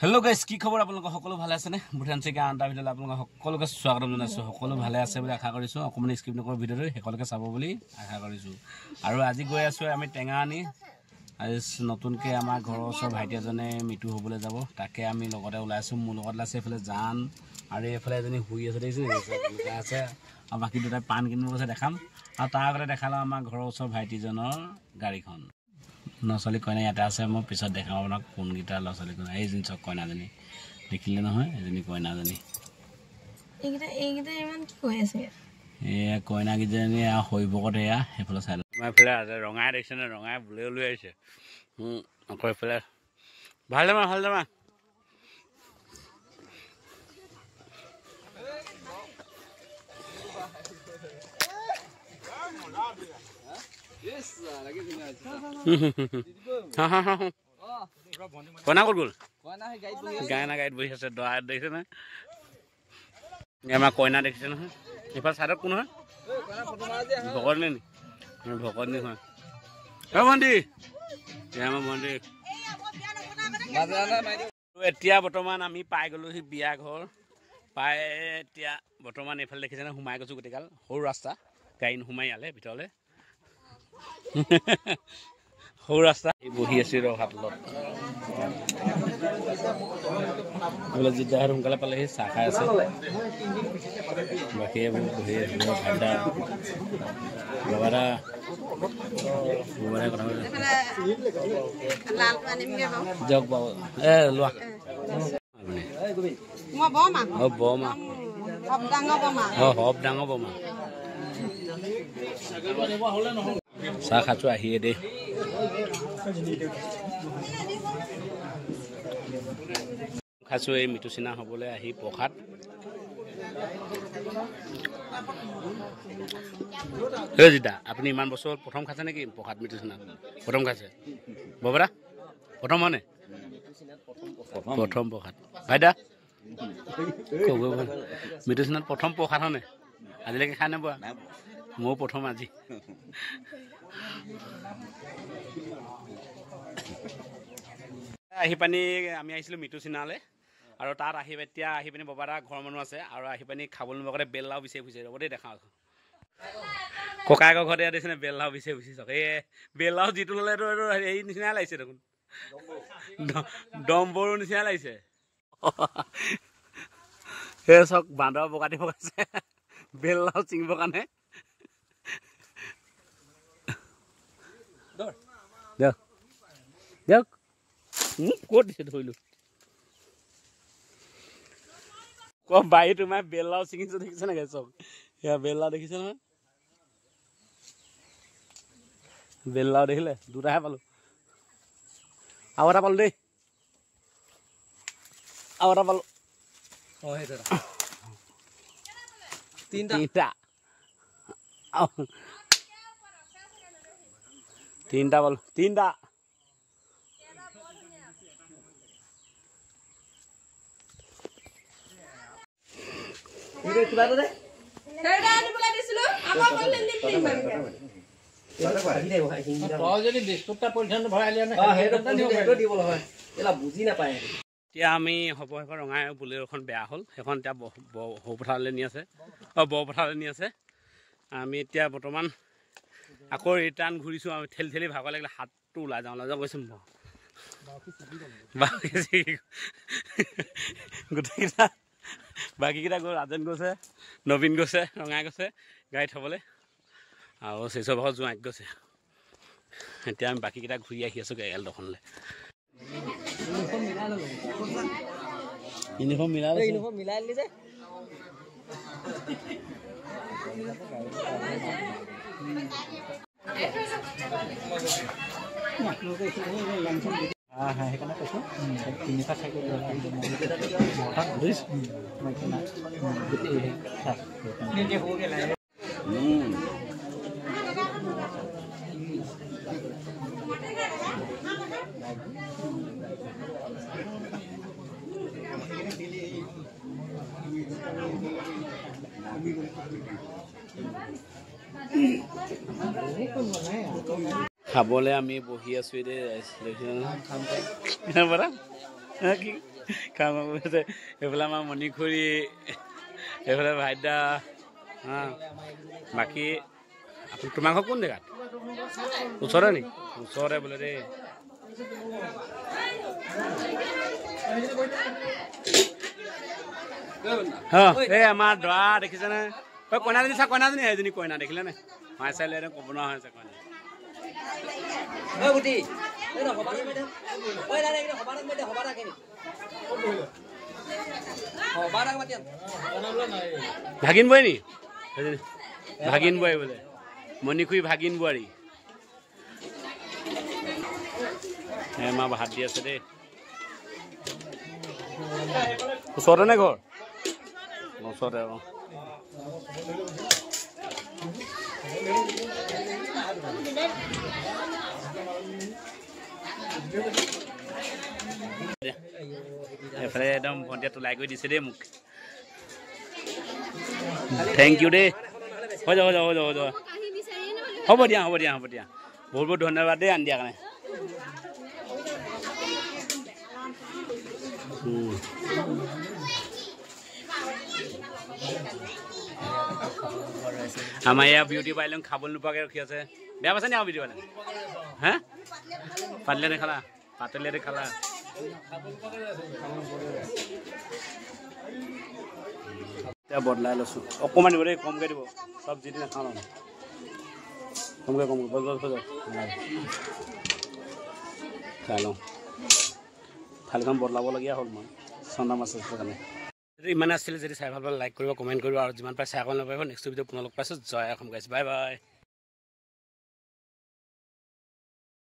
Hello guys কি খবৰ আপোনালোক সকলো ভালে আছে নে বুধান চেকা আন্টা ভিডিঅ আপোনালোক সকলোকে স্বাগতম জনাইছো সকলো ভালে আছে বুলি আশা কৰিছো অকমান স্ক্ৰিপ্ট নকৰ ভিডিঅটো সকলোকে চাব বুলি আশা কৰিছো আৰু আজি গৈ আছো আমি টেঙানি আজি নতুনকে আমাৰ ঘৰৰ ওচৰ ভাইটি এজনে মিটু হ'বলৈ যাব তাকে আমি লগতে ওলাইছো মোৰ লগত আছে এফালে জান আৰু এফালে এজনী হুই আছে দেখিছে আছে আৰু বাকি দুটা পান কিনিব গৈছে দেখাম আৰু তাৰ আগতে দেখালো আমাৰ ঘৰৰ ওচৰ ভাইটিজনৰ গাড়ীখন নচলি কইনা ইয়াতে আছে মই পিছত দেখাম আপোনাক কোন গিটা লচলি কোন এই জিনছ কইনাজনী দেখিলে নহয় এজনী কইনাজনী এইগিটা ইমান কি কৈ আছে এ কইনা গিজনী হইবকত এয়া হেফলে চাই মই ফেলে আছে ৰঙাই দেখিছে না ৰঙাই বুলে লৈ আহিছে আকৌ ফেলে ভাল দমা Yes, lagi sini aja. Kona gol. Kona guide bohi. Gaina guide bohi ase doa dekhe na. Ema koina dekhe na. Ifal sadok kun hoy? Kona photo mara je ha. Bhokor ni. Bhokor ni hoy. E bandi. Ema bandi. Bazana mari. Etia বৰ্তমান আমি পাই গলো হি বিয়া ঘৰ পাই এতিয়া বৰ্তমান এফাল দেখিছে না হুমাই গছু গটিকাল সৰু ৰাস্তা গাইন হুমাই আলে ভিতৰলে সৌ ৰাস্তা বহি আছে ৰহাতলত বলে জিদাৰ সোনকালে পালে চাহ খাই আছে বাকি বহি আছে ভাডা বাবাৰা কথা লাল পানী মিগে জগ বাও এ লোৱা মই বমা হব ডাঙৰ বমা চাহ খাচো আহিয়ে দে খাচো এই মিটু চিনা হ'বলৈ আহি প্ৰসাদ হে জিদা আপুনি ইমান বছৰ প্ৰথম খাইছে নেকি প্ৰসাদ মিটু চিনা প্ৰথম খাইছে ববৰা প্ৰথম হনে প্ৰথম প্ৰসাদ ভাইদা কব মিটু চিনাত প্ৰথম প্ৰসাদ হনে আজিলৈকে খাই নাপোৱা মই প্ৰথম আজি আহি পানি আমি আহিছিলো মিটু চিনালে আৰু তাত আহি এতিয়া আহি পানি ববাৰা ঘৰ মানুহ আছে আৰু আহি পানি খাবলৈ নগতে বেললাও বিচাৰি ফুৰিছে ৰবতে দেখাও ককায়েকৰ ঘৰতে দিছে বেললাও বিচাৰি ফুৰিছে এই বেললাও জিতু ললে এই নিচিনা লাগিছে দেখোন ডম্বৰু নিচিনা লাগিছে হে চক বান্দৰ বগাটি বগাইছে বেললাও চিঙিবৰ কাৰণে দেখ দেখ ক'ত দিছে ধৰিলো বাৰী তোমাৰ বেললাও ছিঙিছে দেখিছে নেকি চব সেয়া বেললাও দেখিছে নহয় বেললাও দেখিলে দুটাহে পালো আৰু এটা পালো দেই আৰু এটা পালো তিনটা পালো তিনটা এতিয়া আমি হ'ব এখন ৰঙাই বুলেৰোখন বেয়া হ'ল সেইখন এতিয়া সৌপথাৰলৈ নি আছে বৰপথাৰলৈ নি আছে আমি এতিয়া বৰ্তমান আকৌ ৰিটাৰ্ণ ঘূৰিছোঁ আমি ঠেলি ঠেলি ভাগৰ লাগিলে হাতটো ওলাই যাওঁ গৈছোঁ গোটেইকেইটা বাকীকেইটা গ'ল ৰাজেন গৈছে নবীন গৈছে ৰঙাই গৈছে গাড়ী থ'বলৈ আৰু শিশু ভাগৰ জোঁৱাইক গৈছে এতিয়া আমি বাকীকেইটা ঘূৰি আহি আছোঁ এলডখনলৈ ইউনিফৰ্ম মিলাই দিলি যে সেইকাৰণে কৈছোঁ তিনিটা চাইকেল খাবলে আমি বহি আছো কাম কৰিছে এইফালে আমাৰ মণিখুৰী এইফালে ভাইদা বাকী তোমাৰ ঘৰ কোন জেগাত ওচৰতে নি ওচৰতে বোলে দেই এই আমাৰ দৰা দেখিছেনে কইনাজনী চা কইনাজনী সেইজনী কইনা দেখিলে নে মাই চাই লৈ ক'ব নোৱাৰা হৈছে কইনা ভাগিন বৈ নি ভাগিন বৈ বোলে মণিখুৰী ভাগিন বোৱাৰী মা ভাত দি আছে দেই ওচৰতে নে ঘৰ ওচৰতে আকৌ এইফালে একদম ভণ্টিয়ে তোলাই কৰি দিছে দেই মোক থেংক ইউ দেই হৈ যাব যাব যাব যাব হ'ব দিয়া হ'ব দিয়া হ'ব দিয়া বহুত বহুত ধন্যবাদ দেই আনি দিয়াৰ কাৰণে আমাৰ ইয়াৰ বিউটি পাইলং খাবলৈ নোপোৱাকৈ ৰখি আছে বেয়া পাইছে নি আৰু বিউটি পাইলং হা পাতলেতে খালা পাতলেতে খালা এতিয়া বদলাই লৈছোঁ অকণমান দিব দেই কমকৈ দিব চব যি নাখাওঁ কমকৈ কমকৈ বজ খাই লওঁ থালিখন বদলাবলগীয়া হ'ল মই চন্দা মাছ আছে কাৰণে ইমানে আছিলে যদি চাই ভাল পালে লাইক কৰিব কমেণ্ট কৰিব আৰু যিমান পাৰে চাই কৰিব নাপাৰিব নেক্সট ভিডিঅ' পুনৰ লগ পাইছোঁ জয় অসম গাইছ বাই বাই